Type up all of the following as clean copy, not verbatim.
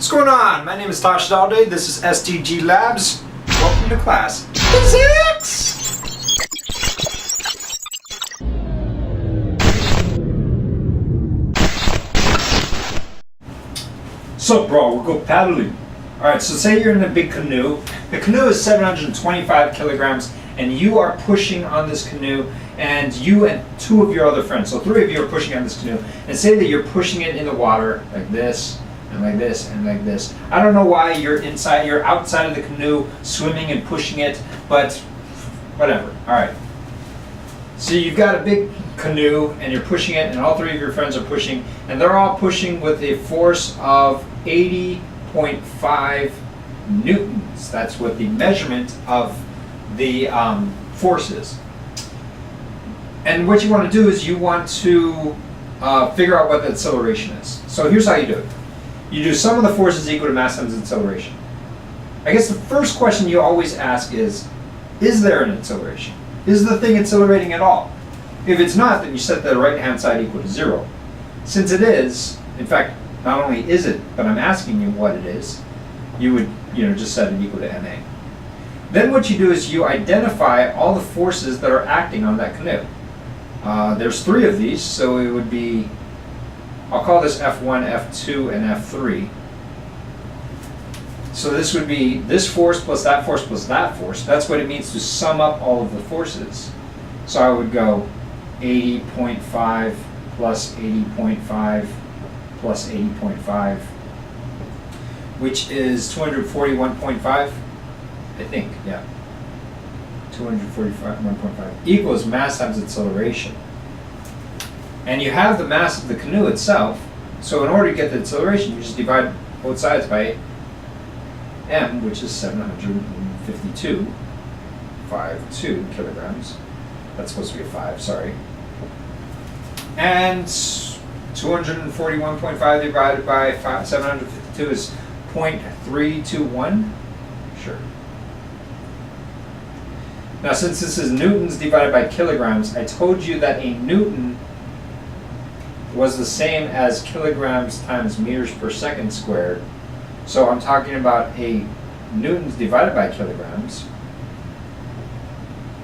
What's going on? My name is Tosh Dalday. This is SDG Labs. Welcome to class. Physics! So bro, we'll go paddling. Alright, so say you're in a big canoe. The canoe is 725 kilograms and you are pushing on this canoe, and you and two of your other friends, so three of you are pushing on this canoe, and say that you're pushing it in the water like this, and like this, and like this. I don't know why you're outside of the canoe swimming and pushing it, but whatever. Alright. So you've got a big canoe and you're pushing it, and all three of your friends are pushing, and they're all pushing with a force of 80.5 newtons. That's what the measurement of the force is. And what you want to do is you want to figure out what the acceleration is. So here's how you do it. You do sum of the forces equal to mass times acceleration. I guess the first question you always ask is there an acceleration? Is the thing accelerating at all? If it's not, then you set the right-hand side equal to 0. Since it is, in fact, not only is it, but I'm asking you what it is, you would just set it equal to ma. Then what you do is you identify all the forces that are acting on that canoe. There's 3 of these, so it would be, I'll call this F1, F2, and F3. So this would be this force plus that force plus that force. That's what it means to sum up all of the forces. So I would go 80.5 plus 80.5 plus 80.5, which is 241.5, I think, yeah. 241.5 equals mass times acceleration. And you have the mass of the canoe itself, so in order to get the acceleration, you just divide both sides by m, which is 752.52 kilograms. That's supposed to be a 5, sorry. And 241.5 divided by 752 is 0.321. Sure. Now, since this is newtons divided by kilograms, I told you that a newton was the same as kilograms times meters per second squared. So I'm talking about a newtons divided by kilograms,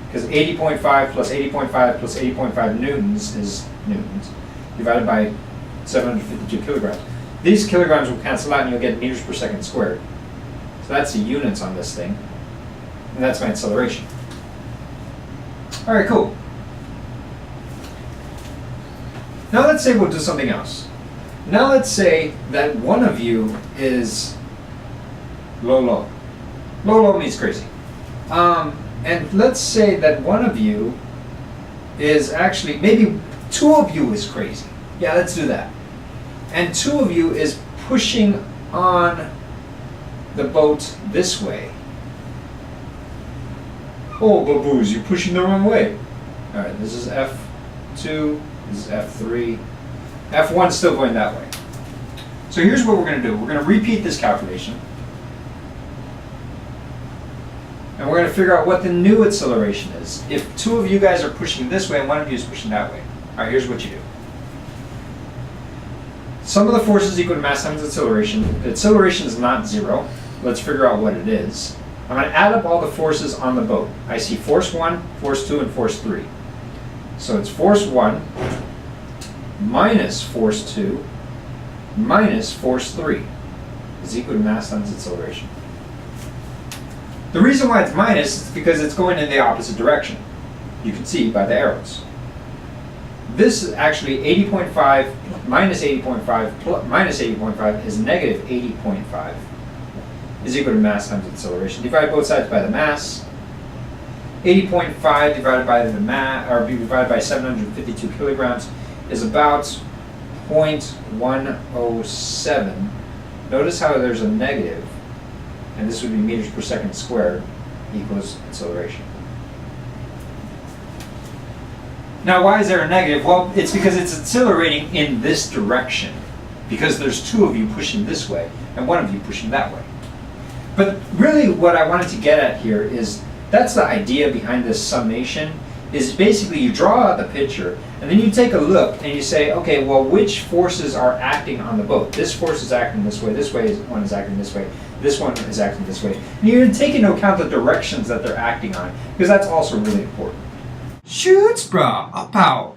because 80.5 plus 80.5 plus 80.5 newtons is newtons, divided by 752 kilograms. These kilograms will cancel out and you'll get meters per second squared. So that's the units on this thing, and that's my acceleration. All right, cool. Now let's say we'll do something else. Now let's say that one of you is low. Low means crazy. And let's say that one of you is actually, maybe 2 of you is crazy. Yeah, let's do that. And 2 of you is pushing on the boat this way. Oh, baboos, you're pushing the wrong way. All right, this is F2, this is F3. F1's still going that way. So here's what we're going to do. We're going to repeat this calculation. And we're going to figure out what the new acceleration is. If 2 of you guys are pushing this way and 1 of you is pushing that way. All right, here's what you do. Sum of the forces equal to mass times acceleration. The acceleration is not 0. Let's figure out what it is. I'm going to add up all the forces on the boat. I see force 1, force 2, and force 3. So it's force 1 minus force 2 minus force 3 is equal to mass times acceleration. The reason why it's minus is because it's going in the opposite direction. You can see by the arrows. This is actually 80.5 minus 80.5 minus 80.5 is negative 80.5 is equal to mass times acceleration. Divide both sides by the mass. 80.5 divided by the mass, or divided by 752 kilograms, is about 0.107. Notice how there's a negative, and this would be meters per second squared equals acceleration. Now, why is there a negative? Well, it's because it's accelerating in this direction, because there's 2 of you pushing this way and 1 of you pushing that way. But really what I wanted to get at here is that's the idea behind this summation, is basically you draw out the picture, and then you take a look and you say, okay, well, which forces are acting on the boat? This force is acting this way one is acting this way, this one is acting this way. And you're going to take into account the directions that they're acting on, because that's also really important. Shoots, brah, up out.